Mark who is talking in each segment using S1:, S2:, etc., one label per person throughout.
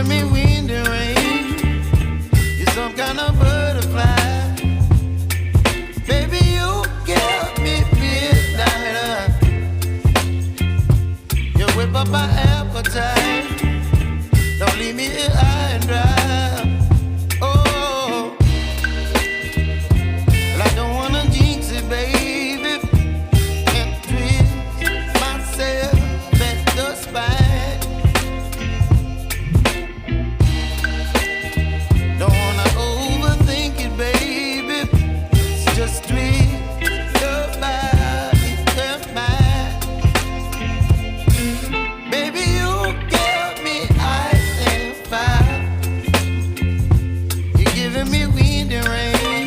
S1: giving me wind and rain. You're some kind of butterfly. Baby, you give me midnight. You whip up my appetite. Don't leave me here high and dry. Oh, well, I don't wanna jinx it, baby, and twist myself at the spine. Don't wanna overthink it, baby. It's just twist your body and mine. Baby, you give me ice and fire. You're giving me wind and rain.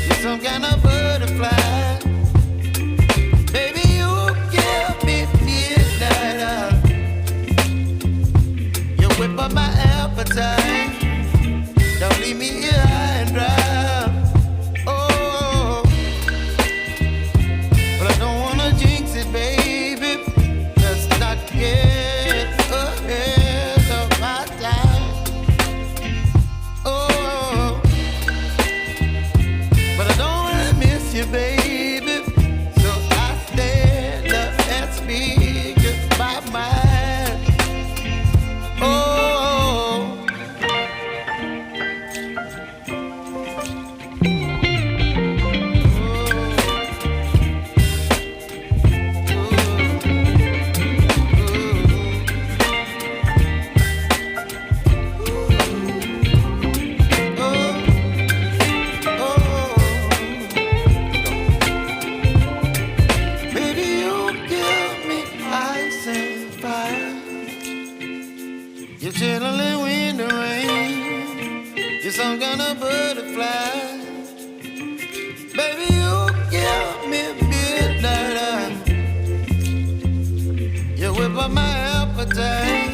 S1: You're some kind of butterfly. Baby, you give me midnight. You whip up my appetite. Don't leave me here high and dry. Oh, but I don't wanna jinx it, baby. Let's not get ahead of my time. Oh, but I don't wanna miss you, baby. So I stand up and speak my mind. Oh. Baby, you give me ice and fire. You're chilling wind and rain. You're some kind of butterfly. Baby, you give me midnight. You whip up my appetite.